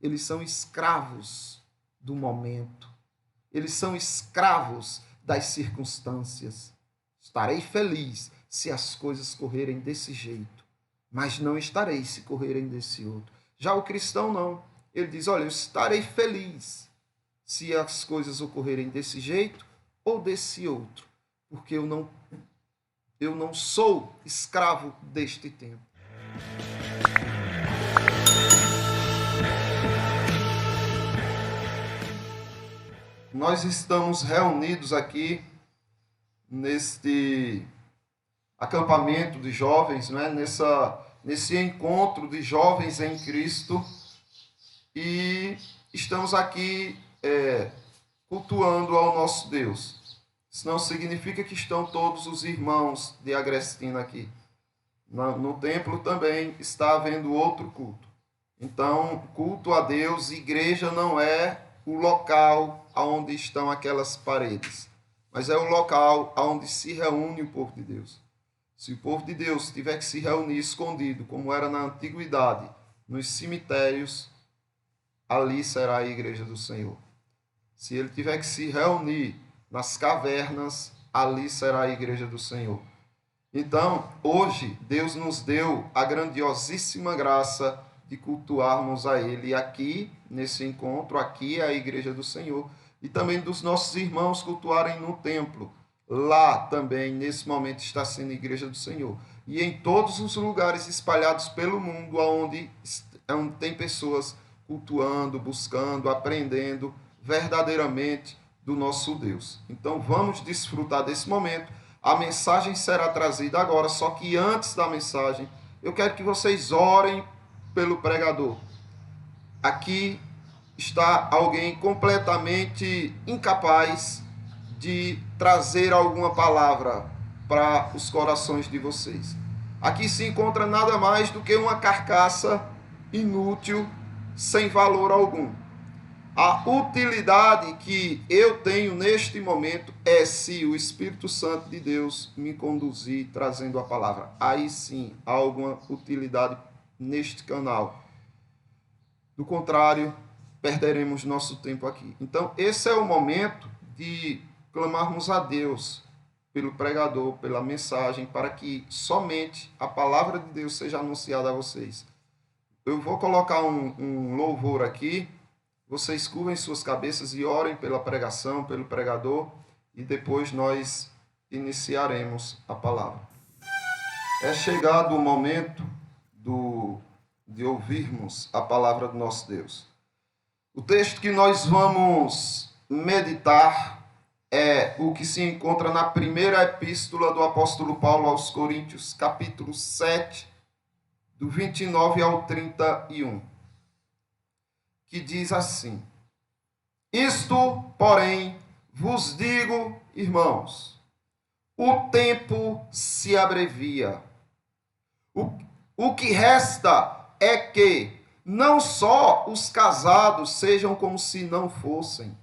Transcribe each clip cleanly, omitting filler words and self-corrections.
eles são escravos do momento. Eles são escravos das circunstâncias. Estarei feliz se as coisas correrem desse jeito, mas não estarei se correrem desse outro. Já o cristão não. Ele diz, olha, eu estarei feliz se as coisas ocorrerem desse jeito ou desse outro, porque eu não sou escravo deste tempo. Nós estamos reunidos aqui neste acampamento de jovens, né? Nesse encontro de jovens em Cristo, e estamos aqui cultuando ao nosso Deus. Isso não significa que estão todos os irmãos de Agrestina aqui. No templo também está havendo outro culto. Então, culto a Deus, igreja não é o local onde estão aquelas paredes, mas é o local onde se reúne o povo de Deus. Se o povo de Deus tiver que se reunir escondido, como era na antiguidade, nos cemitérios, ali será a igreja do Senhor. Se ele tiver que se reunir nas cavernas, ali será a igreja do Senhor. Então, hoje, Deus nos deu a grandiosíssima graça de cultuarmos a Ele aqui, nesse encontro, aqui é a igreja do Senhor, e também dos nossos irmãos cultuarem no templo. Lá também, nesse momento, está sendo a igreja do Senhor. E em todos os lugares espalhados pelo mundo, onde tem pessoas cultuando, buscando, aprendendo verdadeiramente do nosso Deus. Então, vamos desfrutar desse momento. A mensagem será trazida agora, só que antes da mensagem, eu quero que vocês orem pelo pregador. Aqui está alguém completamente incapaz de trazer alguma palavra para os corações de vocês. Aqui se encontra nada mais do que uma carcaça inútil, sem valor algum. A utilidade que eu tenho neste momento é se o Espírito Santo de Deus me conduzir trazendo a palavra. Aí sim há alguma utilidade neste canal. Do contrário, perderemos nosso tempo aqui. Então, esse é o momento de clamarmos a Deus pelo pregador, pela mensagem, para que somente a palavra de Deus seja anunciada a vocês. Eu vou colocar um louvor aqui. Vocês curvem suas cabeças e orem pela pregação, pelo pregador, e depois nós iniciaremos a palavra. É chegado o momento de ouvirmos a palavra do nosso Deus. O texto que nós vamos meditar é o que se encontra na primeira epístola do apóstolo Paulo aos Coríntios, capítulo 7, do 29 ao 31. Que diz assim: Isto, porém, vos digo, irmãos, o tempo se abrevia. O que resta é que não só os casados sejam como se não fossem,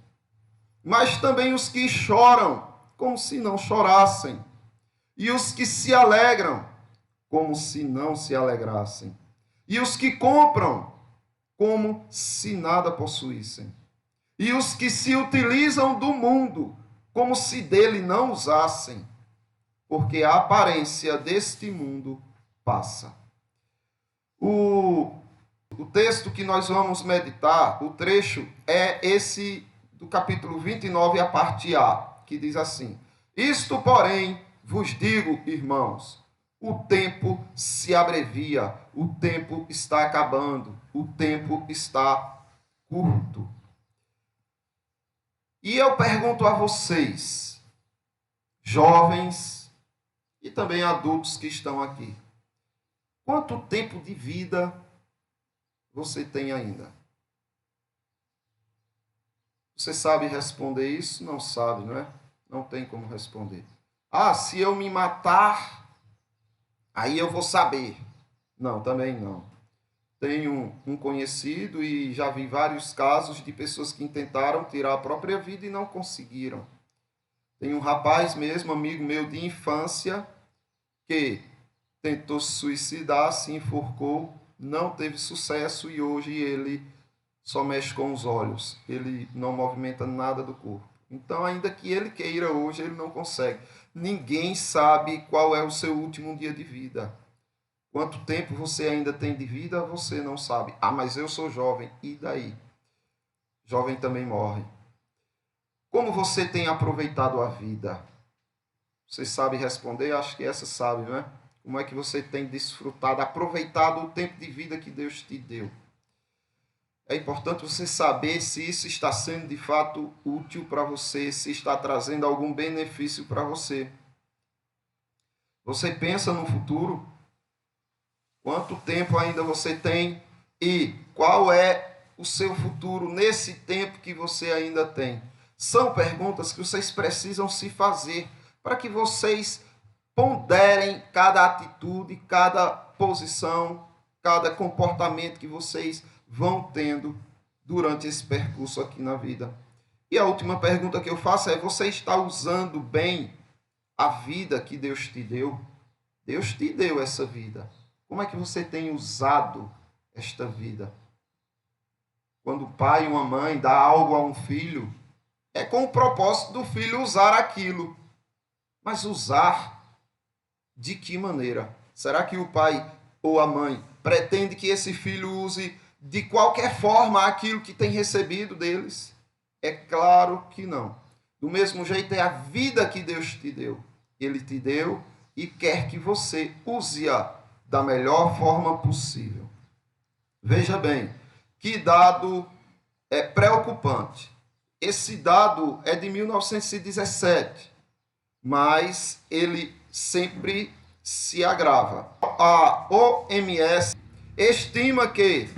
mas também os que choram como se não chorassem, e os que se alegram como se não se alegrassem, e os que compram como se nada possuíssem, e os que se utilizam do mundo como se dele não usassem, porque a aparência deste mundo passa. O texto que nós vamos meditar, o trecho, é esse do capítulo 29, a parte A, que diz assim: Isto, porém, vos digo, irmãos, o tempo se abrevia, o tempo está acabando, o tempo está curto. E eu pergunto a vocês, jovens e também adultos que estão aqui, quanto tempo de vida você tem ainda? Você sabe responder isso? Não sabe, não é? Não tem como responder. Ah, se eu me matar, aí eu vou saber. Não, também não. Tenho um conhecido e já vi vários casos de pessoas que tentaram tirar a própria vida e não conseguiram. Tem um rapaz mesmo, amigo meu de infância, que tentou se suicidar, se enforcou, não teve sucesso e hoje ele só mexe com os olhos, ele não movimenta nada do corpo. Então, ainda que ele queira hoje, ele não consegue. Ninguém sabe qual é o seu último dia de vida. Quanto tempo você ainda tem de vida, você não sabe. Ah, mas eu sou jovem. E daí? Jovem também morre. Como você tem aproveitado a vida? Você sabe responder? Acho que essa sabe, não é? Como é que você tem desfrutado, aproveitado o tempo de vida que Deus te deu? É importante você saber se isso está sendo de fato útil para você, se está trazendo algum benefício para você. Você pensa no futuro? Quanto tempo ainda você tem? E qual é o seu futuro nesse tempo que você ainda tem? São perguntas que vocês precisam se fazer para que vocês ponderem cada atitude, cada posição, cada comportamento que vocês vão tendo durante esse percurso aqui na vida. E a última pergunta que eu faço é: você está usando bem a vida que Deus te deu? Deus te deu essa vida. Como é que você tem usado esta vida? Quando o pai ou a mãe dá algo a um filho, é com o propósito do filho usar aquilo. Mas usar de que maneira? Será que o pai ou a mãe pretende que esse filho use de qualquer forma aquilo que tem recebido deles? É claro que não. Do mesmo jeito, é a vida que Deus te deu. Ele te deu e quer que você use-a da melhor forma possível. Veja bem, que dado é preocupante. Esse dado é de 1917, mas ele sempre se agrava. A OMS estima que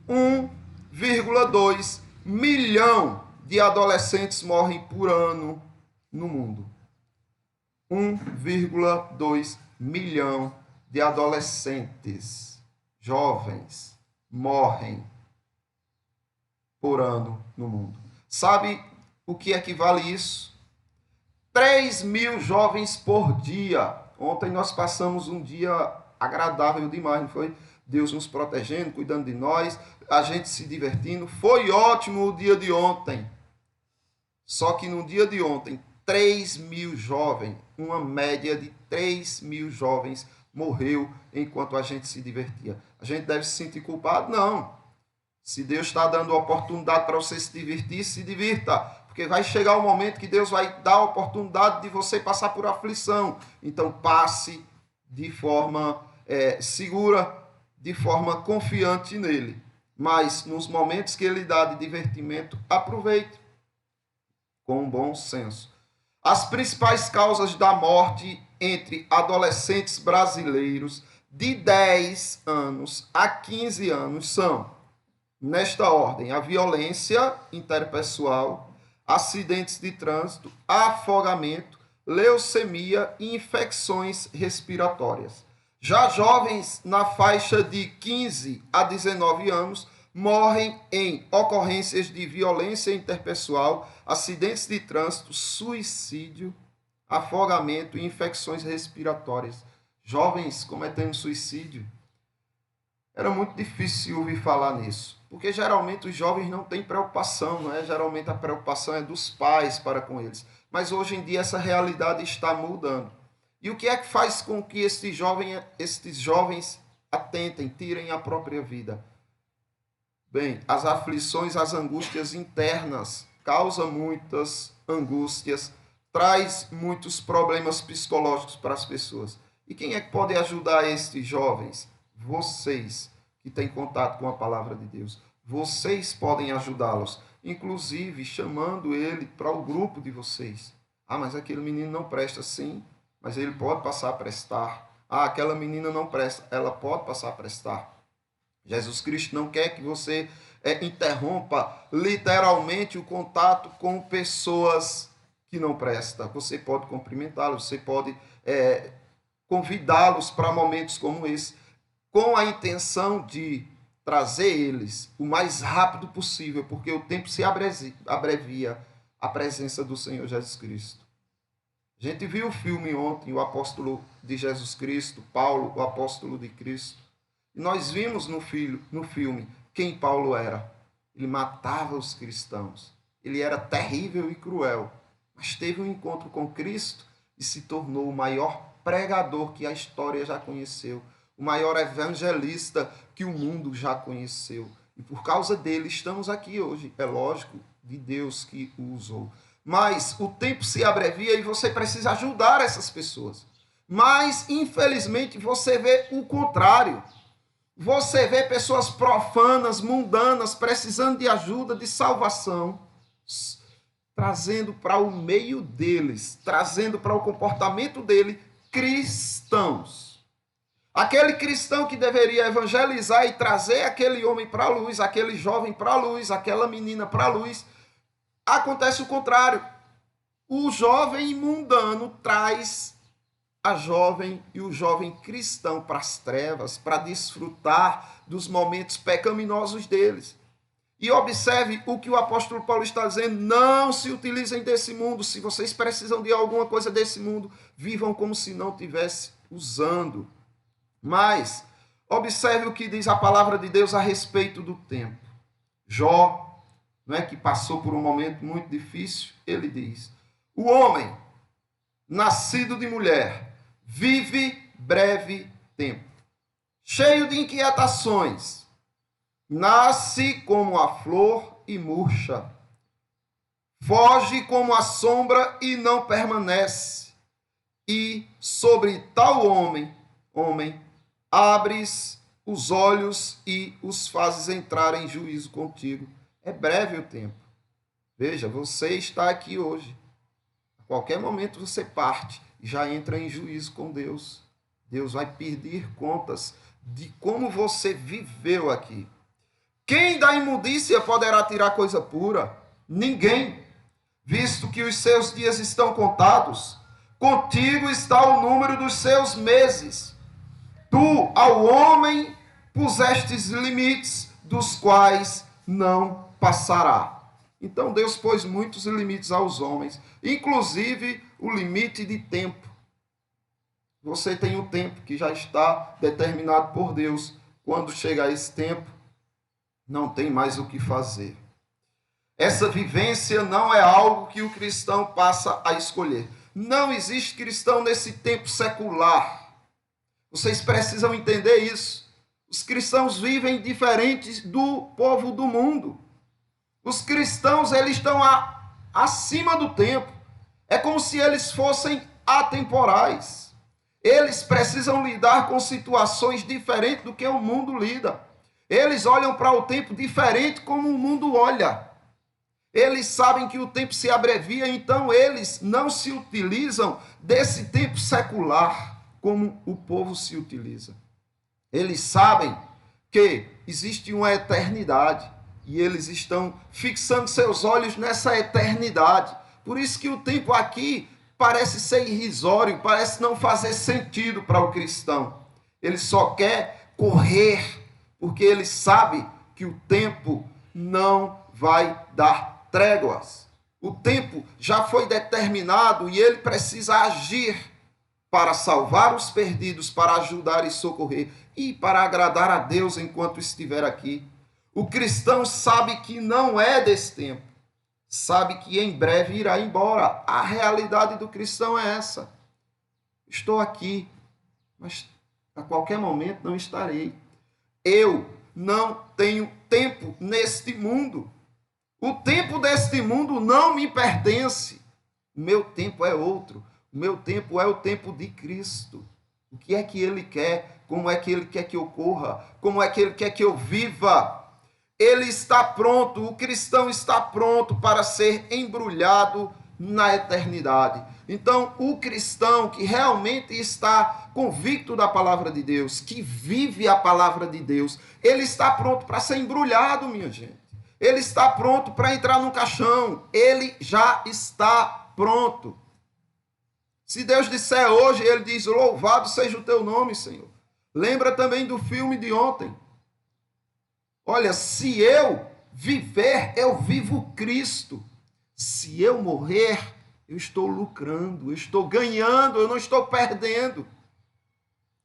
1,2 milhão de adolescentes morrem por ano no mundo. 1,2 milhão de adolescentes, jovens, morrem por ano no mundo. Sabe o que equivale isso? 3.000 jovens por dia. Ontem nós passamos um dia agradável demais, não foi? Deus nos protegendo, cuidando de nós, a gente se divertindo. Foi ótimo o dia de ontem. Só que no dia de ontem, 3.000 jovens, uma média de 3.000 jovens morreu enquanto a gente se divertia. A gente deve se sentir culpado? Não. Se Deus está dando a oportunidade para você se divertir, se divirta. Porque vai chegar o momento que Deus vai dar a oportunidade de você passar por aflição. Então passe de forma segura, de forma confiante nele. Mas nos momentos que ele dá de divertimento, aproveite com bom senso. As principais causas da morte entre adolescentes brasileiros de 10 anos a 15 anos são, nesta ordem, a violência interpessoal, acidentes de trânsito, afogamento, leucemia e infecções respiratórias. Já jovens na faixa de 15 a 19 anos morrem em ocorrências de violência interpessoal, acidentes de trânsito, suicídio, afogamento e infecções respiratórias. Jovens cometendo suicídio. Era muito difícil ouvir falar nisso, porque geralmente os jovens não têm preocupação, não é? Geralmente a preocupação é dos pais para com eles. Mas hoje em dia essa realidade está mudando. E o que é que faz com que estes jovens atentem, tirem a própria vida? Bem, as aflições, as angústias internas causam muitas angústias, traz muitos problemas psicológicos para as pessoas. E quem é que pode ajudar estes jovens? Vocês que têm contato com a palavra de Deus. Vocês podem ajudá-los, inclusive chamando ele para o grupo de vocês. Ah, mas aquele menino não presta. Sim, mas ele pode passar a prestar. Ah, aquela menina não presta. Ela pode passar a prestar. Jesus Cristo não quer que você interrompa literalmente o contato com pessoas que não prestam. Você pode cumprimentá-los, você pode convidá-los para momentos como esse, com a intenção de trazer eles o mais rápido possível, porque o tempo se abrevia à presença do Senhor Jesus Cristo. A gente viu o filme ontem, o apóstolo de Jesus Cristo, Paulo, o apóstolo de Cristo. E nós vimos no filme quem Paulo era. ele matava os cristãos, ele era terrível e cruel, mas teve um encontro com Cristo e se tornou o maior pregador que a história já conheceu, o maior evangelista que o mundo já conheceu. E por causa dele estamos aqui hoje. É lógico, de Deus que o usou. Mas o tempo se abrevia e você precisa ajudar essas pessoas. Mas, infelizmente, você vê o contrário. Você vê pessoas profanas, mundanas, precisando de ajuda, de salvação, trazendo para o meio deles, trazendo para o comportamento dele, cristãos. Aquele cristão que deveria evangelizar e trazer aquele homem para a luz, aquele jovem para a luz, aquela menina para a luz, acontece o contrário. O jovem mundano traz a jovem e o jovem cristão para as trevas, para desfrutar dos momentos pecaminosos deles. E observe o que o apóstolo Paulo está dizendo: não se utilizem desse mundo. Se vocês precisam de alguma coisa desse mundo, vivam como se não tivesse usando. Mas observe o que diz a palavra de Deus a respeito do tempo. Jó, não é, que passou por um momento muito difícil, ele diz: o homem, nascido de mulher, vive breve tempo, cheio de inquietações, nasce como a flor e murcha, foge como a sombra e não permanece, e sobre tal homem, abres os olhos e os fazes entrar em juízo contigo. É breve o tempo. Veja, você está aqui hoje. A qualquer momento você parte e já entra em juízo com Deus. Deus vai pedir contas de como você viveu aqui. Quem da imundícia poderá tirar coisa pura? Ninguém, visto que os seus dias estão contados. Contigo está o número dos seus meses. Tu, ao homem, pusestes limites, dos quais não passará. Então Deus pôs muitos limites aos homens, inclusive o limite de tempo. Você tem um tempo que já está determinado por Deus. Quando chegar esse tempo, não tem mais o que fazer. Essa vivência não é algo que o cristão passa a escolher. Não existe cristão nesse tempo secular. Vocês precisam entender isso. Os cristãos vivem diferentes do povo do mundo. Os cristãos, eles estão acima do tempo. É como se eles fossem atemporais. Eles precisam lidar com situações diferentes do que o mundo lida. Eles olham para o tempo diferente como o mundo olha. Eles sabem que o tempo se abrevia, então eles não se utilizam desse tempo secular como o povo se utiliza. Eles sabem que existe uma eternidade e eles estão fixando seus olhos nessa eternidade. Por isso que o tempo aqui parece ser irrisório, parece não fazer sentido para o cristão. Ele só quer correr, porque ele sabe que o tempo não vai dar tréguas. O tempo já foi determinado e ele precisa agir para salvar os perdidos, para ajudar e socorrer e para agradar a Deus enquanto estiver aqui. O cristão sabe que não é desse tempo, sabe que em breve irá embora. A realidade do cristão é essa. Estou aqui, mas a qualquer momento não estarei. Eu não tenho tempo neste mundo. O tempo deste mundo não me pertence. O meu tempo é outro. O meu tempo é o tempo de Cristo. O que é que Ele quer? Como é que Ele quer que eu corra? Como é que Ele quer que eu viva? Ele está pronto, o cristão está pronto para ser embrulhado na eternidade. Então, o cristão que realmente está convicto da palavra de Deus, que vive a palavra de Deus, ele está pronto para ser embrulhado, minha gente. Ele está pronto para entrar no caixão. Ele já está pronto. Se Deus disser hoje, ele diz: louvado seja o teu nome, Senhor. Lembra também do filme de ontem. Olha, se eu viver, eu vivo Cristo. Se eu morrer, eu estou lucrando, eu estou ganhando, eu não estou perdendo.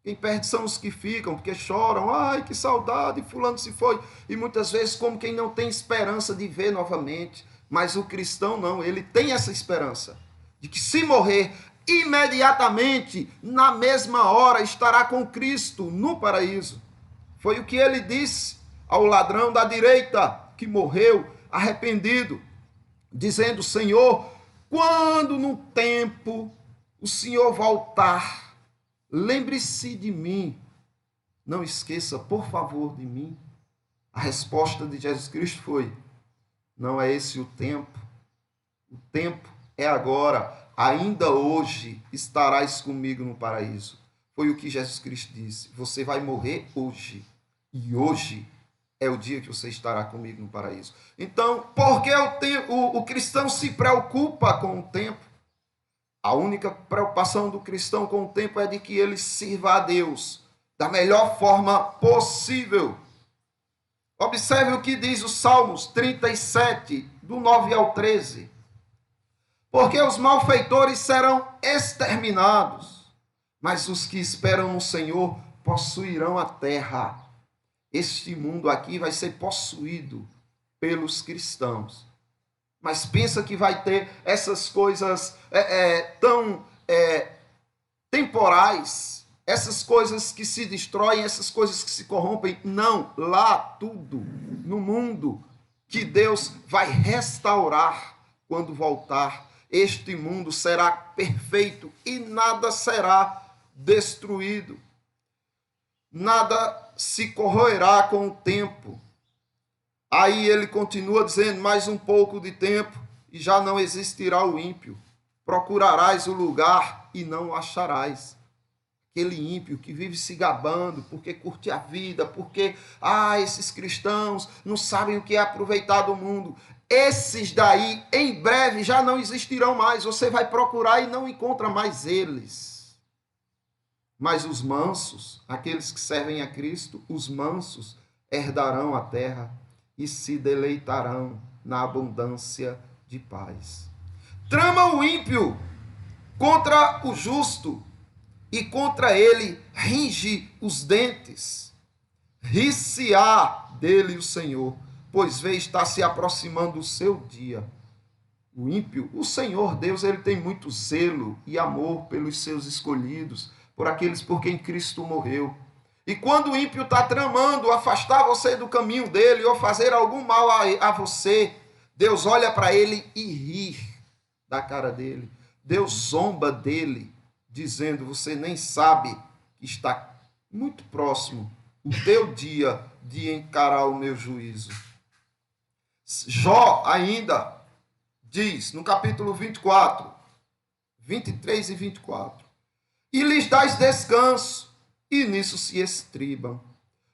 Quem perde são os que ficam, porque choram, ai, que saudade, fulano se foi. E muitas vezes como quem não tem esperança de ver novamente. Mas o cristão não, ele tem essa esperança de que se morrer, imediatamente, na mesma hora, estará com Cristo no paraíso. Foi o que ele disse ao ladrão da direita, que morreu arrependido, dizendo, Senhor, quando no tempo o Senhor voltar, lembre-se de mim, não esqueça, por favor, de mim. A resposta de Jesus Cristo foi, não é esse o tempo é agora, ainda hoje estarás comigo no paraíso. Foi o que Jesus Cristo disse, você vai morrer hoje, e hoje é o dia que você estará comigo no paraíso. Então, por que o cristão se preocupa com o tempo? A única preocupação do cristão com o tempo é de que ele sirva a Deus da melhor forma possível. Observe o que diz o Salmos 37, do 9 ao 13. Porque os malfeitores serão exterminados, mas os que esperam no Senhor possuirão a terra. Este mundo aqui vai ser possuído pelos cristãos. Mas pensa que vai ter essas coisas tão temporais, essas coisas que se destroem, essas coisas que se corrompem. Não, lá tudo, no mundo, que Deus vai restaurar quando voltar. Este mundo será perfeito e nada será destruído. Nada se corroerá com o tempo. Aí ele continua dizendo, mais um pouco de tempo e já não existirá o ímpio. Procurarás o lugar e não o acharás. Aquele ímpio que vive se gabando porque curte a vida, porque, esses cristãos não sabem o que é aproveitar do mundo. Esses daí, em breve, já não existirão mais. Você vai procurar e não encontra mais eles. Mas os mansos, aqueles que servem a Cristo, os mansos herdarão a terra e se deleitarão na abundância de paz. Trama o ímpio contra o justo, e contra ele ringe os dentes. Ri-se-á dele o Senhor, pois vê está se aproximando o seu dia. O ímpio, o Senhor Deus, ele tem muito zelo e amor pelos seus escolhidos, por aqueles por quem Cristo morreu. E quando o ímpio está tramando afastar você do caminho dele ou fazer algum mal a você, Deus olha para ele e ri da cara dele. Deus zomba dele, dizendo, você nem sabe que está muito próximo o teu dia de encarar o meu juízo. Jó ainda diz, no capítulo 24, 23 e 24, e lhes dás descanso, e nisso se estribam.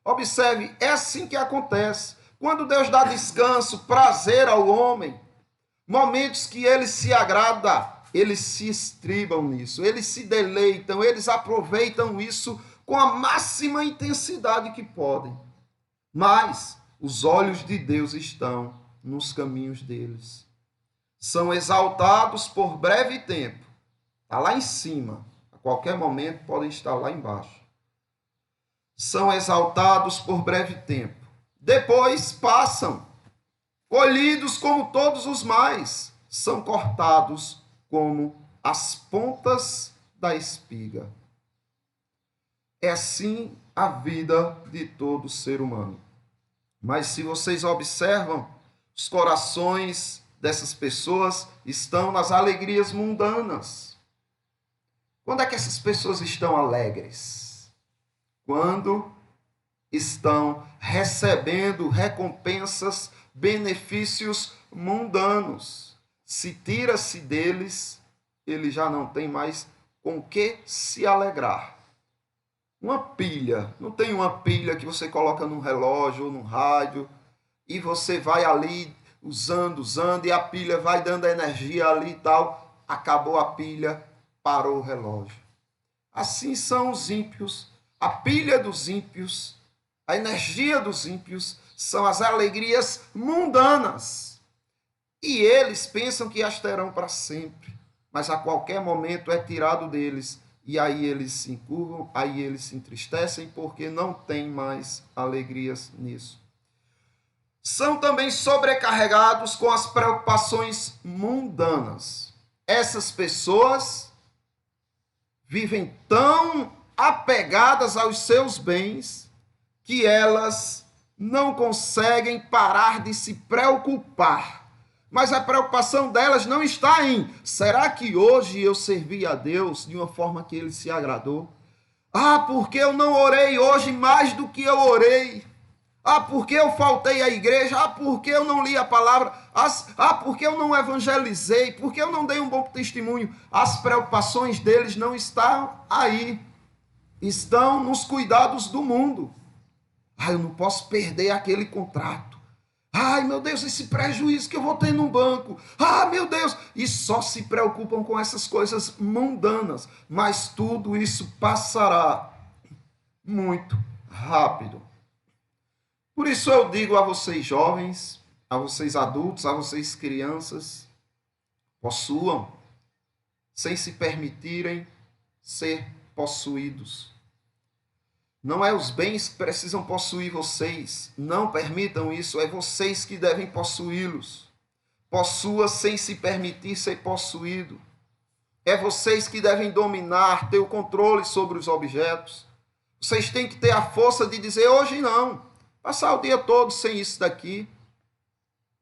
Observe, é assim que acontece. Quando Deus dá descanso, prazer ao homem, momentos que ele se agrada, eles se estribam nisso, eles se deleitam, eles aproveitam isso com a máxima intensidade que podem. Mas os olhos de Deus estão nos caminhos deles. São exaltados por breve tempo. Está lá em cima. A qualquer momento podem estar lá embaixo. São exaltados por breve tempo. Depois passam, colhidos como todos os mais, são cortados como as pontas da espiga. É assim a vida de todo ser humano. Mas se vocês observam, os corações dessas pessoas estão nas alegrias mundanas. Quando é que essas pessoas estão alegres? Quando estão recebendo recompensas, benefícios mundanos. Se tira-se deles, ele já não tem mais com que se alegrar. Uma pilha, não tem uma pilha que você coloca num relógio ou num rádio e você vai ali usando, e a pilha vai dando energia ali e tal, acabou a pilha, parou o relógio. Assim são os ímpios. A pilha dos ímpios, a energia dos ímpios são as alegrias mundanas. E eles pensam que as terão para sempre, mas a qualquer momento é tirado deles e aí eles se encurvam, aí eles se entristecem, porque não tem mais alegrias nisso. São também sobrecarregados com as preocupações mundanas. Essas pessoas vivem tão apegadas aos seus bens que elas não conseguem parar de se preocupar. Mas a preocupação delas não está em: será que hoje eu servi a Deus de uma forma que Ele se agradou? Ah, porque eu não orei hoje mais do que eu orei? Ah, porque eu faltei à igreja? Ah, porque eu não li a palavra? Ah, porque eu não evangelizei? Porque eu não dei um bom testemunho? As preocupações deles não estão aí. Estão nos cuidados do mundo. Ah, eu não posso perder aquele contrato. Ai, meu Deus, esse prejuízo que eu vou ter no banco. Ah, meu Deus. E só se preocupam com essas coisas mundanas. Mas tudo isso passará muito rápido. Por isso eu digo a vocês jovens, a vocês adultos, a vocês crianças, possuam, sem se permitirem ser possuídos. Não é os bens que precisam possuir vocês. Não permitam isso. É vocês que devem possuí-los. Possua sem se permitir ser possuído. É vocês que devem dominar, ter o controle sobre os objetos. Vocês têm que ter a força de dizer: hoje não. Passar o dia todo sem isso daqui.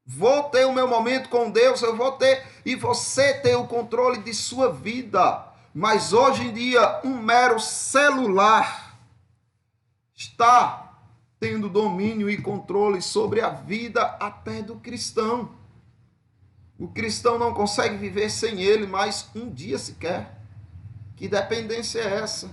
Vou ter o meu momento com Deus, eu vou ter. E você ter o controle de sua vida. Mas hoje em dia, um mero celular está tendo domínio e controle sobre a vida até do cristão. O cristão não consegue viver sem ele mais um dia sequer. Que dependência é essa?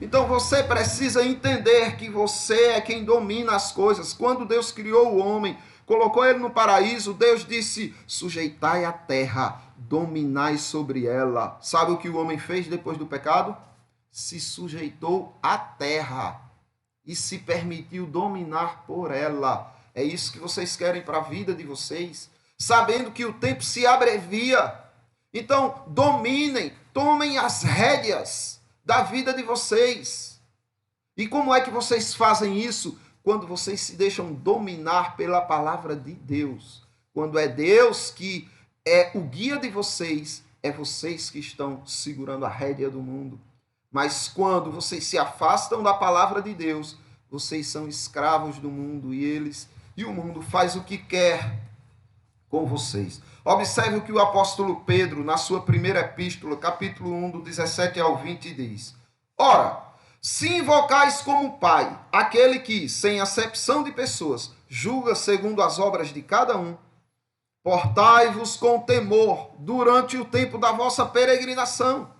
Então você precisa entender que você é quem domina as coisas. Quando Deus criou o homem, colocou ele no paraíso, Deus disse: sujeitai a terra, dominai sobre ela. Sabe o que o homem fez depois do pecado? Se sujeitou à terra e se permitiu dominar por ela. É isso que vocês querem para a vida de vocês, sabendo que o tempo se abrevia. Então, dominem, tomem as rédeas da vida de vocês. E como é que vocês fazem isso? Quando vocês se deixam dominar pela palavra de Deus. Quando é Deus que é o guia de vocês, é vocês que estão segurando a rédea do mundo. Mas quando vocês se afastam da palavra de Deus, vocês são escravos do mundo e o mundo faz o que quer com vocês. Observe o que o apóstolo Pedro, na sua primeira epístola, capítulo 1, do 17 ao 20, diz: ora, se invocais como Pai aquele que, sem acepção de pessoas, julga segundo as obras de cada um, portai-vos com temor durante o tempo da vossa peregrinação.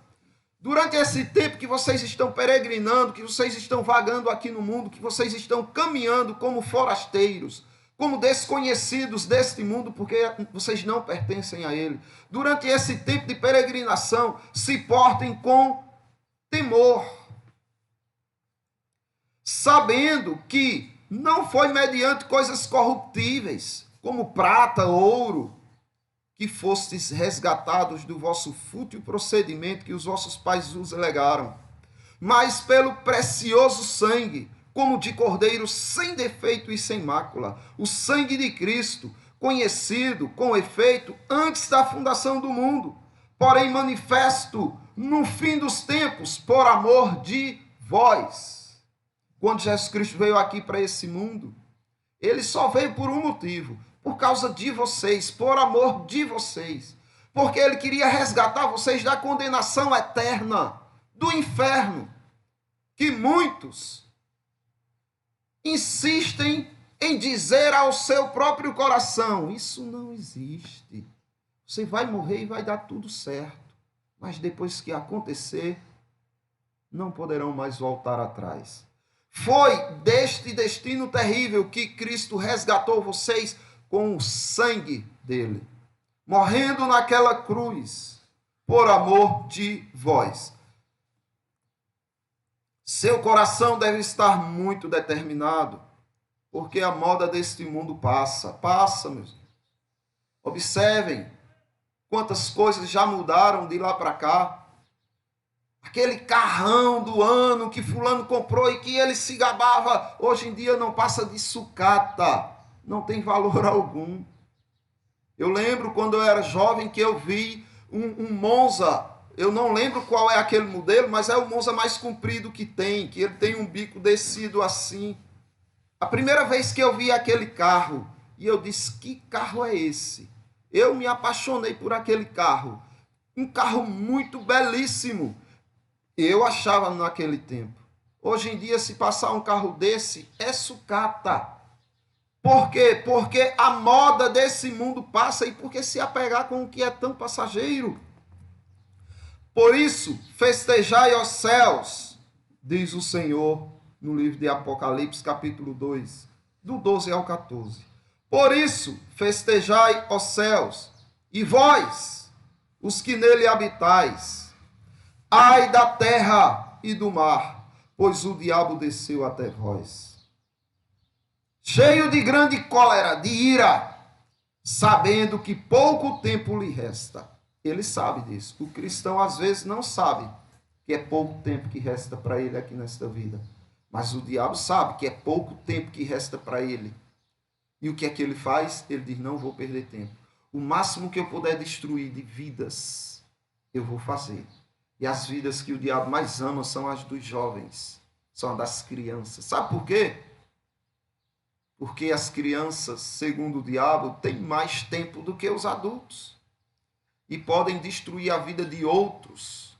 Durante esse tempo que vocês estão peregrinando, que vocês estão vagando aqui no mundo, que vocês estão caminhando como forasteiros, como desconhecidos deste mundo, porque vocês não pertencem a ele. Durante esse tempo de peregrinação, se portem com temor, sabendo que não foi mediante coisas corruptíveis, como prata, ouro, que fostes resgatados do vosso fútil procedimento que os vossos pais vos legaram, mas pelo precioso sangue, como de cordeiro sem defeito e sem mácula, o sangue de Cristo, conhecido com efeito antes da fundação do mundo, porém manifesto no fim dos tempos por amor de vós. Quando Jesus Cristo veio aqui para esse mundo, ele só veio por um motivo: por causa de vocês, por amor de vocês. Porque ele queria resgatar vocês da condenação eterna, do inferno, que muitos insistem em dizer ao seu próprio coração: isso não existe. Você vai morrer e vai dar tudo certo. Mas depois que acontecer, não poderão mais voltar atrás. Foi deste destino terrível que Cristo resgatou vocês com o sangue dele, morrendo naquela cruz, por amor de vós. Seu coração deve estar muito determinado, porque a moda deste mundo passa, meus irmãos. Observem quantas coisas já mudaram de lá para cá. aquele carrão do ano que fulano comprou e que ele se gabava, hoje em dia não passa de sucata, não tem valor algum. Eu lembro quando eu era jovem que eu vi um Monza, eu não lembro qual é aquele modelo, mas é o Monza mais comprido que ele tem um bico descido assim. A primeira vez que eu vi aquele carro, e eu disse, que carro é esse? Eu me apaixonei por aquele carro. Um carro muito belíssimo. Eu achava naquele tempo. Hoje em dia, se passar um carro desse, é sucata. Por quê? Porque a moda desse mundo passa e porque se apegar com o que é tão passageiro. Por isso, festejai os céus, diz o Senhor no livro de Apocalipse, capítulo 2, do 12 ao 14. Por isso, festejai os céus, e vós, os que nele habitais, ai da terra e do mar, pois o diabo desceu até vós. Cheio de grande cólera, de ira, sabendo que pouco tempo lhe resta. Ele sabe disso. O cristão às vezes não sabe que é pouco tempo que resta para ele aqui nesta vida. Mas o diabo sabe que é pouco tempo que resta para ele. E o que é que ele faz? Ele diz, não vou perder tempo. O máximo que eu puder destruir de vidas, eu vou fazer. E as vidas que o diabo mais ama são as dos jovens, são as das crianças. Sabe por quê? Porque as crianças, segundo o diabo, têm mais tempo do que os adultos. E podem destruir a vida de outros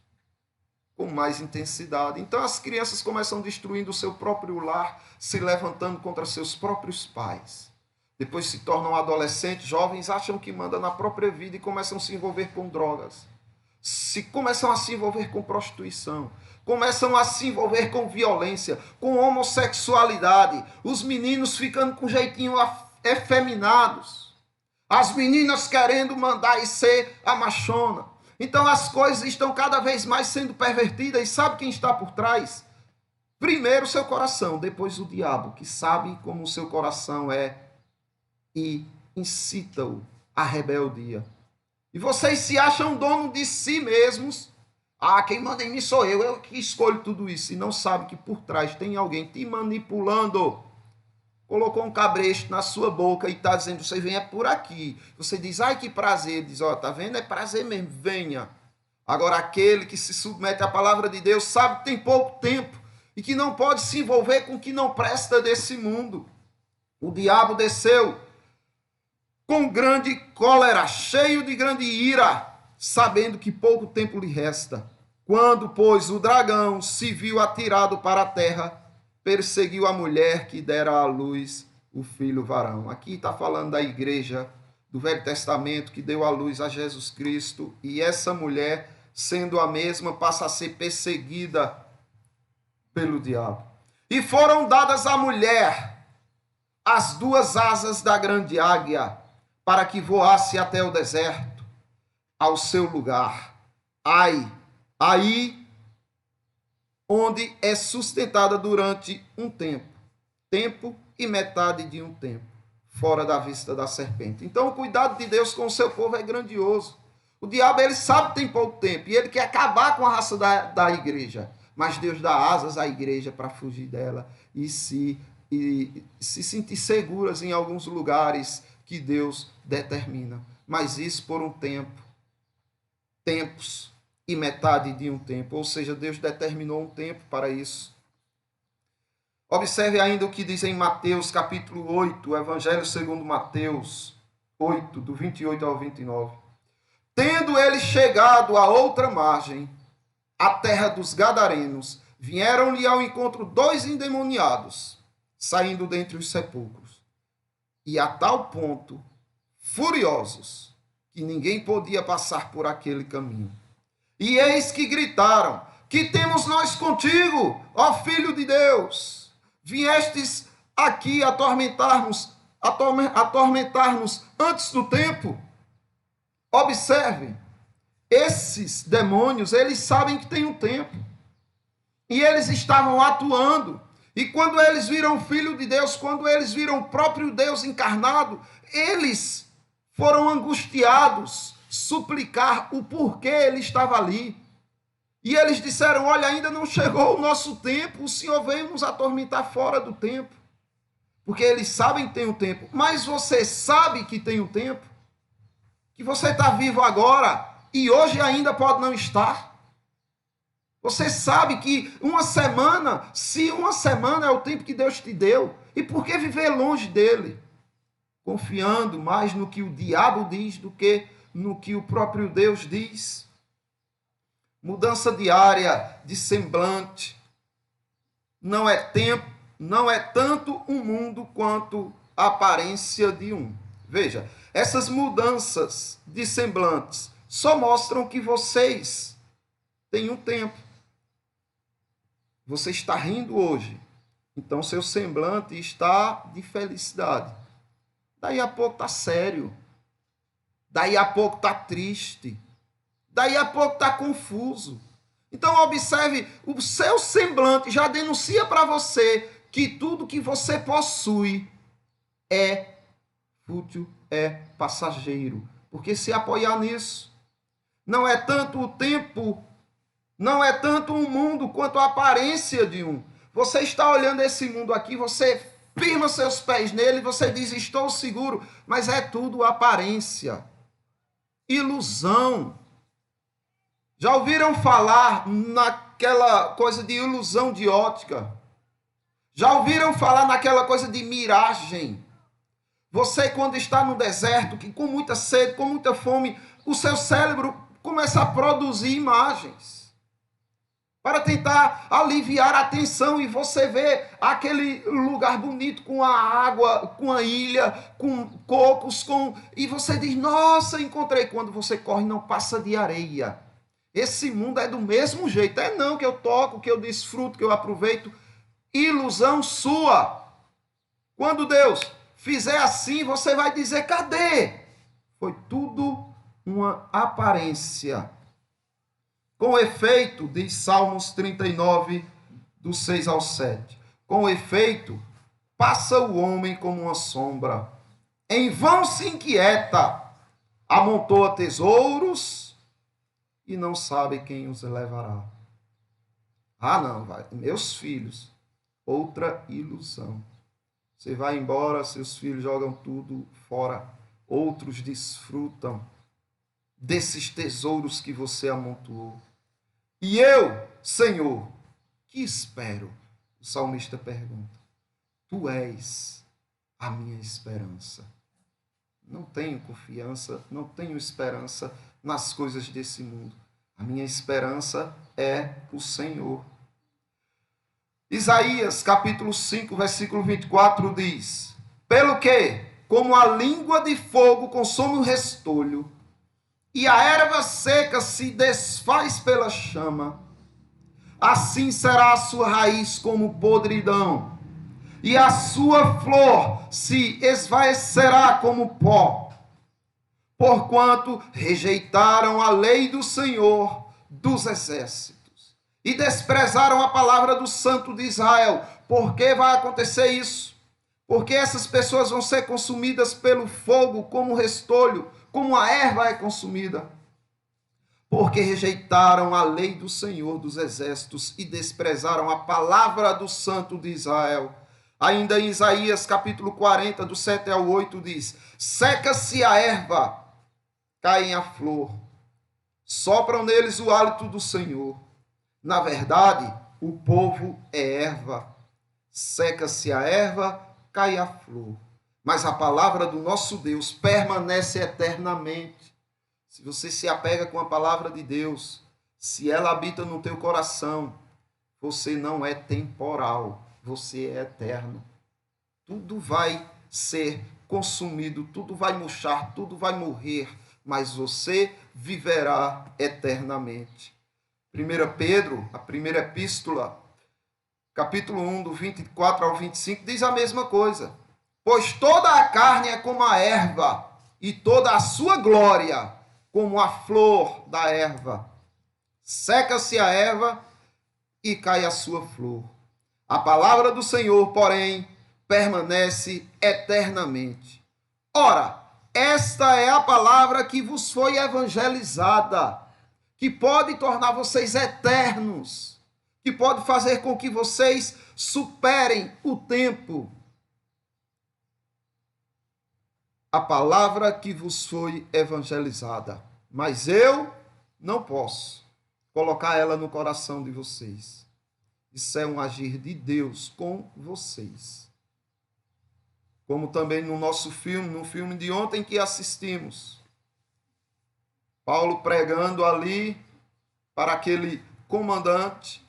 com mais intensidade. Então as crianças começam destruindo o seu próprio lar, se levantando contra seus próprios pais. Depois se tornam adolescentes, jovens, acham que mandam na própria vida e começam a se envolver com drogas. Começam a se envolver com prostituição. Começam a se envolver com violência, com homossexualidade. Os meninos ficando com jeitinho efeminados. As meninas querendo mandar e ser a machona. Então as coisas estão cada vez mais sendo pervertidas. E sabe quem está por trás? Primeiro o seu coração, depois o diabo, que sabe como o seu coração é e incita-o à rebeldia. E vocês se acham dono de si mesmos. Quem manda em mim sou eu que escolho tudo isso. E não sabe que por trás tem alguém te manipulando. Colocou um cabresto na sua boca e está dizendo, você venha por aqui. Você diz, ai que prazer. Ele diz, tá vendo? É prazer mesmo, venha. Agora aquele que se submete à palavra de Deus sabe que tem pouco tempo e que não pode se envolver com o que não presta desse mundo. O diabo desceu com grande cólera, cheio de grande ira, sabendo que pouco tempo lhe resta. Quando, pois, o dragão se viu atirado para a terra, perseguiu a mulher que dera à luz o filho varão. Aqui está falando da igreja do Velho Testamento que deu à luz a Jesus Cristo, e essa mulher, sendo a mesma, passa a ser perseguida pelo diabo. E foram dadas à mulher as duas asas da grande águia, para que voasse até o deserto, ao seu lugar. Aí onde é sustentada durante um tempo e metade de um tempo, fora da vista da serpente. Então o cuidado de Deus com o seu povo é grandioso. O diabo, ele sabe que tem pouco tempo e ele quer acabar com a raça da igreja, mas Deus dá asas à igreja para fugir dela e se sentir seguras em alguns lugares que Deus determina, mas isso por um tempo, tempos e metade de um tempo, ou seja, Deus determinou um tempo para isso. Observe ainda o que diz em Mateus capítulo 8, o Evangelho segundo Mateus 8, do 28 ao 29. Tendo ele chegado à outra margem, a terra dos Gadarenos, vieram-lhe ao encontro 2 endemoniados, saindo dentre os sepulcros, e a tal ponto, furiosos, que ninguém podia passar por aquele caminho. E eis que gritaram, que temos nós contigo, ó Filho de Deus? Viestes aqui atormentar-nos antes do tempo? Observem, esses demônios, eles sabem que tem um tempo. E eles estavam atuando. E quando eles viram o Filho de Deus, quando eles viram o próprio Deus encarnado, eles foram angustiados, suplicar o porquê ele estava ali. E eles disseram: olha, ainda não chegou o nosso tempo, o Senhor veio nos atormentar fora do tempo. Porque eles sabem que tem um tempo. Mas você sabe que tem um tempo? Que você está vivo agora e hoje ainda pode não estar? Você sabe que uma semana, se uma semana é o tempo que Deus te deu, e por que viver longe dele? Confiando mais no que o diabo diz do que no que o próprio Deus diz. Mudança diária de semblante. Não é tempo, não é tanto um mundo quanto a aparência de um. Veja, essas mudanças de semblantes só mostram que vocês têm um tempo. Você está rindo hoje, então seu semblante está de felicidade. Daí a pouco está sério. Daí a pouco está triste. Daí a pouco está confuso. Então observe, o seu semblante já denuncia para você que tudo que você possui é fútil, é passageiro. Porque se apoiar nisso, não é tanto o tempo, não é tanto um mundo quanto a aparência de um. Você está olhando esse mundo aqui, você firma seus pés nele, você diz: estou seguro, mas é tudo aparência, ilusão. Já ouviram falar naquela coisa de ilusão de ótica? Já ouviram falar naquela coisa de miragem? Você, quando está no deserto, que com muita sede, com muita fome, o seu cérebro começa a produzir imagens para tentar aliviar a tensão, e você vê aquele lugar bonito com a água, com a ilha, com cocos, e você diz: nossa, encontrei. Quando você corre, não passa de areia. Esse mundo é do mesmo jeito. É não que eu toco, que eu desfruto, que eu aproveito. Ilusão sua. Quando Deus fizer assim, você vai dizer: cadê? Foi tudo uma aparência. Com efeito, diz Salmos 39, do 6 ao 7. Com efeito, passa o homem como uma sombra. Em vão se inquieta. Amontoa tesouros e não sabe quem os levará. Ah, não, vai. Meus filhos, outra ilusão. Você vai embora, seus filhos jogam tudo fora. Outros desfrutam desses tesouros que você amontoou. E eu, Senhor, que espero? O salmista pergunta. Tu és a minha esperança. Não tenho confiança, não tenho esperança nas coisas desse mundo. A minha esperança é o Senhor. Isaías, capítulo 5, versículo 24 diz: pelo que, como a língua de fogo consome o restolho, e a erva seca se desfaz pela chama, assim será a sua raiz como podridão, e a sua flor se esvaecerá como pó, porquanto rejeitaram a lei do Senhor dos exércitos, e desprezaram a palavra do Santo de Israel. Por que vai acontecer isso? Porque essas pessoas vão ser consumidas pelo fogo como restolho, como a erva é consumida. Porque rejeitaram a lei do Senhor dos exércitos e desprezaram a palavra do Santo de Israel. Ainda em Isaías capítulo 40, do 7 ao 8 diz: seca-se a erva, caem a flor, sopram neles o hálito do Senhor. Na verdade, o povo é erva. Seca-se a erva, cai a flor. Mas a palavra do nosso Deus permanece eternamente. Se você se apega com a palavra de Deus, se ela habita no teu coração, você não é temporal, você é eterno. Tudo vai ser consumido, tudo vai murchar, tudo vai morrer, mas você viverá eternamente. 1 Pedro, a primeira epístola, capítulo 1, do 24 ao 25, diz a mesma coisa. Pois toda a carne é como a erva, e toda a sua glória como a flor da erva. Seca-se a erva e cai a sua flor. A palavra do Senhor, porém, permanece eternamente. Ora, esta é a palavra que vos foi evangelizada, que pode tornar vocês eternos, que pode fazer com que vocês superem o tempo. A palavra que vos foi evangelizada, mas eu não posso colocar ela no coração de vocês. Isso é um agir de Deus com vocês. Como também no nosso filme, no filme de ontem que assistimos, Paulo pregando ali para aquele comandante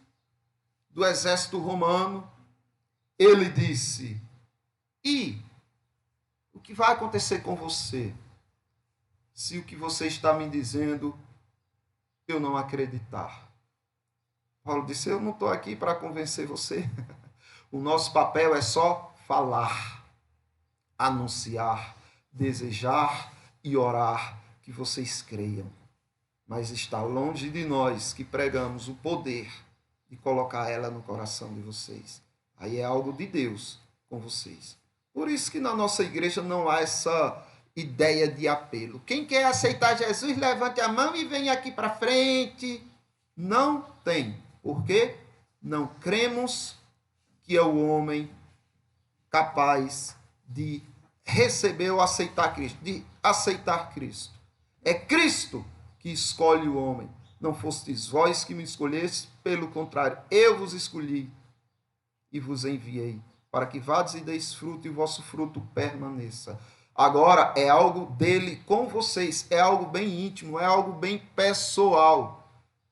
do exército romano, ele disse: e o que vai acontecer com você se o que você está me dizendo eu não acreditar? Paulo disse: eu não estou aqui para convencer você. O nosso papel é só falar, anunciar, desejar e orar que vocês creiam. Mas está longe de nós que pregamos o poder de colocar ela no coração de vocês. Aí é algo de Deus com vocês. Por isso que na nossa igreja não há essa ideia de apelo. Quem quer aceitar Jesus, levante a mão e venha aqui para frente. Não tem. Por quê? Não cremos que é o homem capaz de receber ou aceitar Cristo, de aceitar Cristo. É Cristo que escolhe o homem. Não fostes vós que me escolhestes, pelo contrário, eu vos escolhi e vos enviei, para que vades e deis fruto e o vosso fruto permaneça. Agora é algo dele com vocês, é algo bem íntimo, é algo bem pessoal.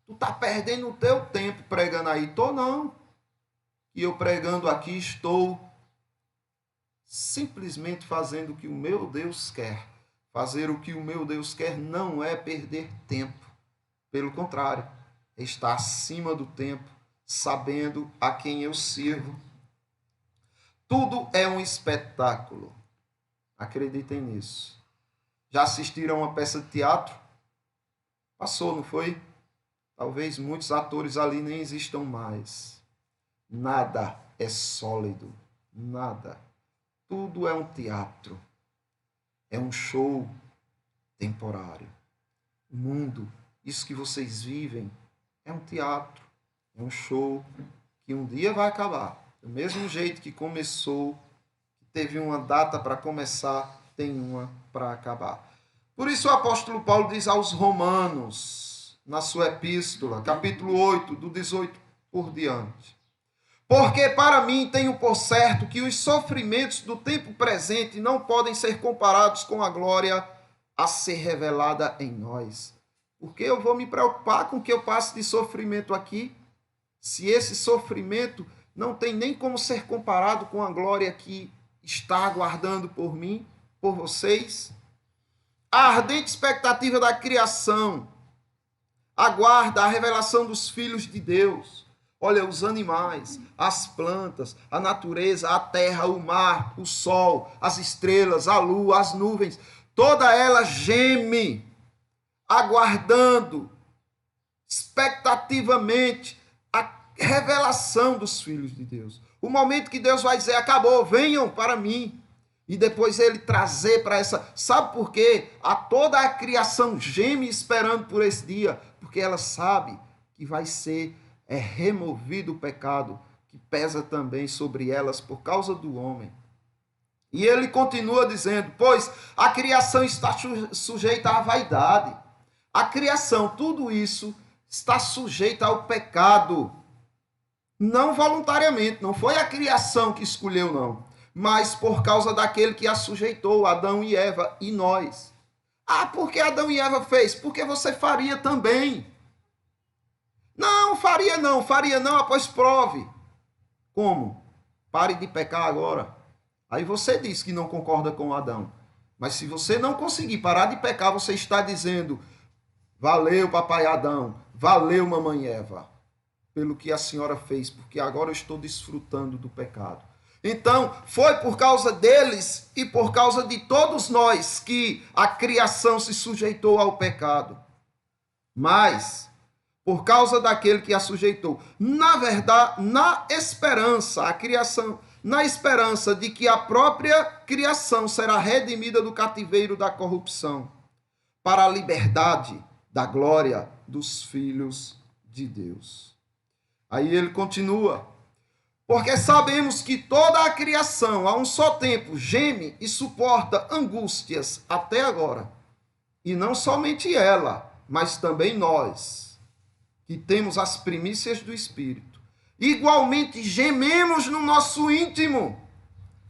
Tu tá perdendo o teu tempo pregando aí. Tô não. E eu pregando aqui estou simplesmente fazendo o que o meu Deus quer. Fazer o que o meu Deus quer não é perder tempo. Pelo contrário, é estar acima do tempo, sabendo a quem eu sirvo. Tudo é um espetáculo. Acreditem nisso. Já assistiram a uma peça de teatro? Passou, não foi? Talvez muitos atores ali nem existam mais. Nada é sólido. Nada. Tudo é um teatro. É um show temporário. O mundo, isso que vocês vivem, é um teatro. É um show que um dia vai acabar. Do mesmo jeito que começou, que teve uma data para começar, tem uma para acabar. Por isso o apóstolo Paulo diz aos Romanos, na sua epístola, capítulo 8, do 18 por diante: porque para mim tenho por certo que os sofrimentos do tempo presente não podem ser comparados com a glória a ser revelada em nós. Porque eu vou me preocupar com o que eu passo de sofrimento aqui, se esse sofrimento não tem nem como ser comparado com a glória que está aguardando por mim, por vocês. A ardente expectativa da criação aguarda a revelação dos filhos de Deus. Olha, os animais, as plantas, a natureza, a terra, o mar, o sol, as estrelas, a lua, as nuvens, toda ela geme, aguardando expectativamente a revelação dos filhos de Deus. O momento que Deus vai dizer: acabou, venham para mim. E depois ele trazer para essa... Sabe por quê? Toda a criação geme esperando por esse dia, porque ela sabe que vai ser removido o pecado que pesa também sobre elas por causa do homem. E ele continua dizendo: pois a criação está sujeita à vaidade. A criação, tudo isso está sujeita ao pecado. Não voluntariamente, não foi a criação que escolheu, não. Mas por causa daquele que a sujeitou, Adão e Eva e nós. Por que Adão e Eva fez? Porque você faria também. Não, faria não, pois prove. Como? Pare de pecar agora. Aí você diz que não concorda com Adão. Mas se você não conseguir parar de pecar, você está dizendo: valeu, papai Adão, valeu, mamãe Eva, pelo que a senhora fez, porque agora eu estou desfrutando do pecado. Então, foi por causa deles e por causa de todos nós que a criação se sujeitou ao pecado. Mas, por causa daquele que a sujeitou, na verdade, na esperança, a criação, na esperança de que a própria criação será redimida do cativeiro da corrupção, para a liberdade da glória dos filhos de Deus. Aí ele continua: porque sabemos que toda a criação, a um só tempo, geme e suporta angústias até agora. E não somente ela, mas também nós, que temos as primícias do Espírito. Igualmente gememos no nosso íntimo,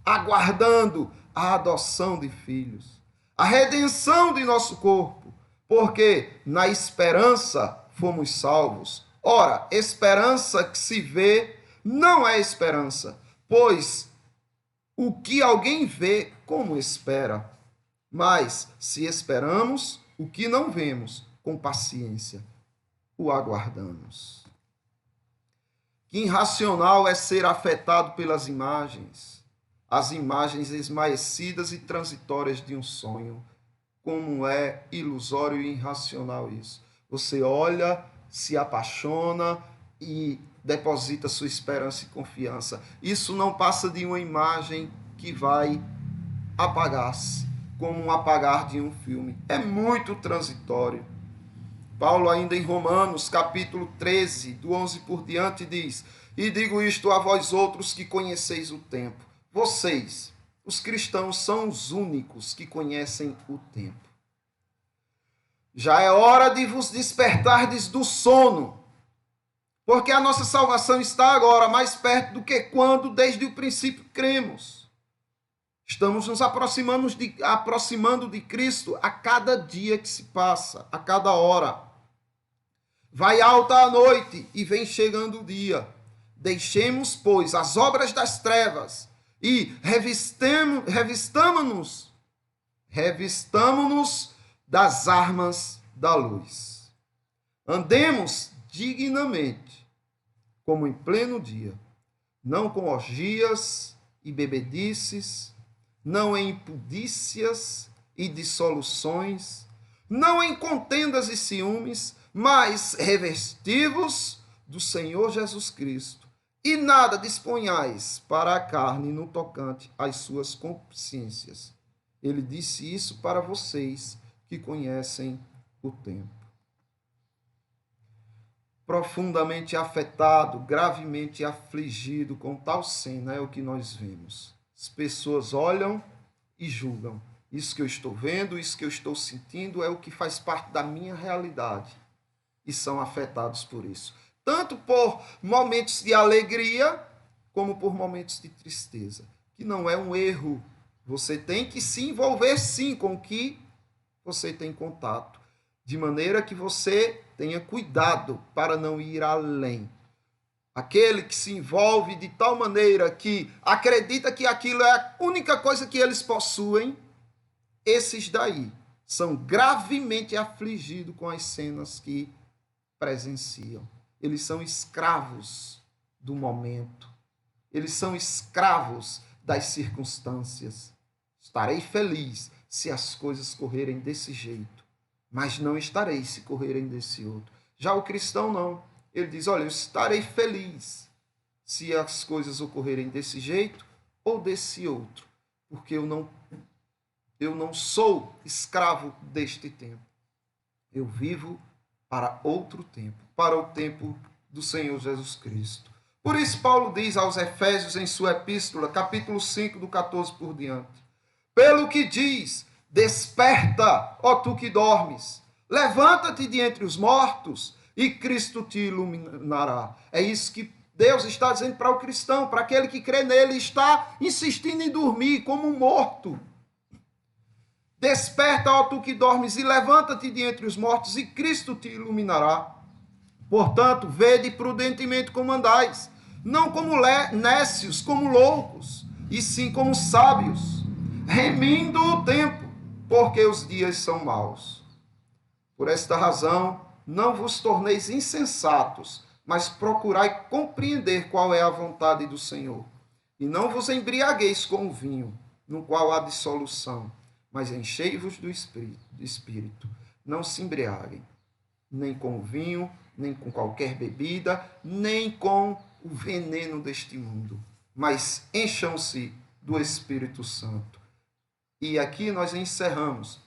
aguardando a adoção de filhos, a redenção de nosso corpo, porque na esperança fomos salvos. Ora, esperança que se vê não é esperança, pois o que alguém vê, como espera? Mas se esperamos o que não vemos, com paciência o aguardamos. Que irracional é ser afetado pelas imagens, as imagens esmaecidas e transitórias de um sonho. Como é ilusório e irracional isso. Você olha, se apaixona e deposita sua esperança e confiança. Isso não passa de uma imagem que vai apagar-se, como um apagar de um filme. É muito transitório. Paulo, ainda em Romanos, capítulo 13, do 11 por diante, diz: e digo isto a vós outros que conheceis o tempo. Vocês, os cristãos, são os únicos que conhecem o tempo. Já é hora de vos despertardes do sono, porque a nossa salvação está agora mais perto do que quando, desde o princípio, cremos. Estamos nos aproximando de Cristo a cada dia que se passa, a cada hora. Vai alta a noite e vem chegando o dia. Deixemos, pois, as obras das trevas e revistamo-nos das armas da luz. Andemos dignamente, como em pleno dia, não com orgias e bebedices, não em impudícias e dissoluções, não em contendas e ciúmes, mas revestivos do Senhor Jesus Cristo, e nada disponhais para a carne no tocante às suas consciências. Ele disse isso para vocês que conhecem o tempo. Profundamente afetado, gravemente afligido com tal cena é o que nós vemos. As pessoas olham e julgam. Isso que eu estou vendo, isso que eu estou sentindo é o que faz parte da minha realidade. E são afetados por isso. Tanto por momentos de alegria, como por momentos de tristeza. Que não é um erro. Você tem que se envolver sim com o que você tem contato. De maneira que você tenha cuidado para não ir além. Aquele que se envolve de tal maneira que acredita que aquilo é a única coisa que eles possuem, esses daí são gravemente afligidos com as cenas que presenciam. Eles são escravos do momento. Eles são escravos das circunstâncias. Estarei feliz se as coisas correrem desse jeito, mas não estarei se correrem desse outro. Já o cristão não. Ele diz, olha, eu estarei feliz se as coisas ocorrerem desse jeito ou desse outro, porque eu não sou escravo deste tempo. Eu vivo para outro tempo, para o tempo do Senhor Jesus Cristo. Por isso Paulo diz aos Efésios em sua epístola, capítulo 5, do 14 por diante: pelo que diz, desperta, ó tu que dormes, levanta-te de entre os mortos e Cristo te iluminará. É isso que Deus está dizendo para o cristão, para aquele que crê nele, está insistindo em dormir como um morto. Desperta, ó tu que dormes, e levanta-te de entre os mortos, e Cristo te iluminará. Portanto, vede prudentemente como andais, não como nécios, como loucos, e sim como sábios, remindo o tempo, porque os dias são maus. Por esta razão, não vos torneis insensatos, mas procurai compreender qual é a vontade do Senhor. E não vos embriagueis com o vinho, no qual há dissolução, mas enchei-vos do Espírito. Não se embriaguem, nem com o vinho, nem com qualquer bebida, nem com o veneno deste mundo, mas encham-se do Espírito Santo. E aqui nós encerramos.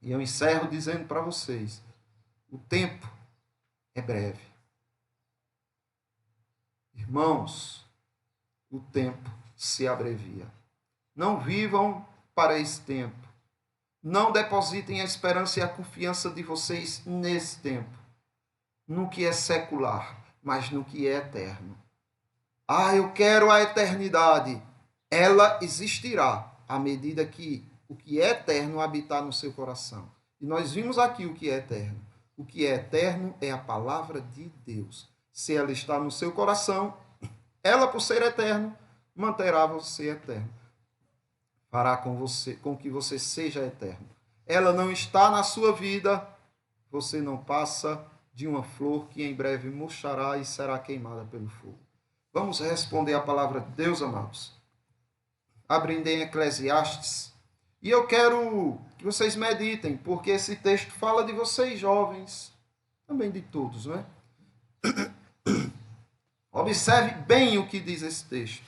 E eu encerro dizendo para vocês, O tempo é breve. Irmãos, o tempo se abrevia. Não vivam para esse tempo. Não depositem a esperança e a confiança de vocês nesse tempo, no que é secular, mas no que é eterno. Eu quero a eternidade. Ela existirá à medida que o que é eterno habitar no seu coração. E nós vimos aqui o que é eterno. O que é eterno é a palavra de Deus. Se ela está no seu coração, ela, por ser eterno, manterá você eterno. Fará com que você seja eterno. Ela não está na sua vida, você não passa de uma flor que em breve murchará e será queimada pelo fogo. Vamos responder a palavra de Deus, amados. Abrindo em Eclesiastes. E eu quero que vocês meditem, porque esse texto fala de vocês jovens, também de todos, não é? Observe bem o que diz esse texto,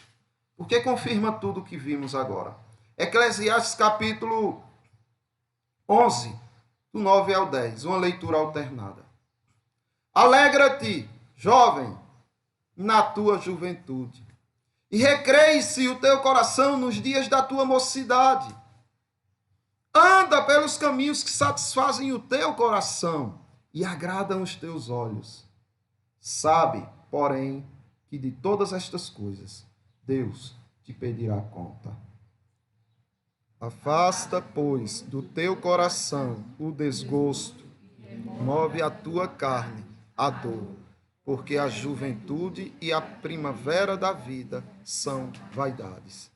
porque confirma tudo o que vimos agora. Eclesiastes capítulo 11, do 9 ao 10, uma leitura alternada. Alegra-te, jovem, na tua juventude, e recreie-se o teu coração nos dias da tua mocidade. Anda pelos caminhos que satisfazem o teu coração e agradam os teus olhos. Sabe, porém, que de todas estas coisas Deus te pedirá conta. Afasta, pois, do teu coração o desgosto, move a tua carne a dor, porque a juventude e a primavera da vida são vaidades.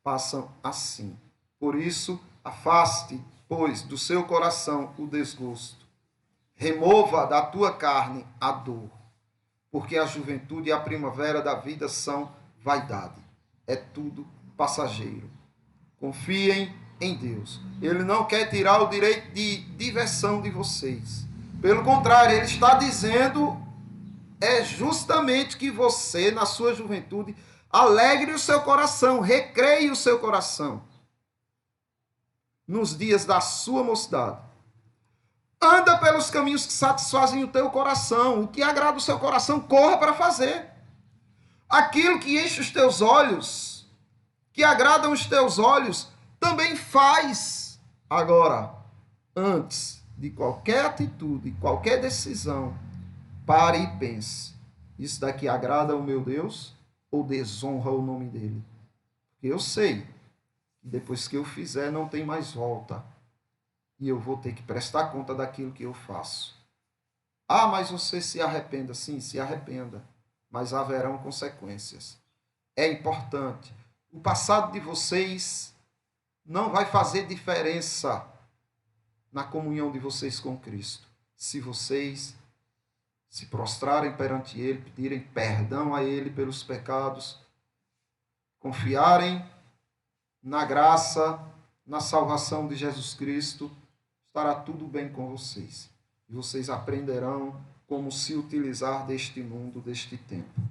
Passam assim. Por isso, afaste, pois, do seu coração o desgosto. Remova da tua carne a dor, porque a juventude e a primavera da vida são vaidade. É tudo passageiro. Confiem em Deus. Ele não quer tirar o direito de diversão de vocês. Pelo contrário, ele está dizendo justamente que você, na sua juventude, alegre o seu coração, recreie o seu coração nos dias da sua mocidade. Anda pelos caminhos que satisfazem o teu coração. O que agrada o seu coração, corra para fazer. Aquilo que enche os teus olhos, que agradam os teus olhos, também faz. Agora, antes de qualquer atitude, qualquer decisão, pare e pense. Isso daqui agrada ao meu Deus ou desonra o nome dele? Porque eu sei que depois que eu fizer não tem mais volta. E eu vou ter que prestar conta daquilo que eu faço. Mas você se arrependa. Sim, se arrependa. Mas haverão consequências. É importante. O passado de vocês não vai fazer diferença na comunhão de vocês com Cristo. Se vocês se prostrarem perante Ele, pedirem perdão a Ele pelos pecados, confiarem na graça, na salvação de Jesus Cristo, estará tudo bem com vocês. E vocês aprenderão como se utilizar deste mundo, deste tempo.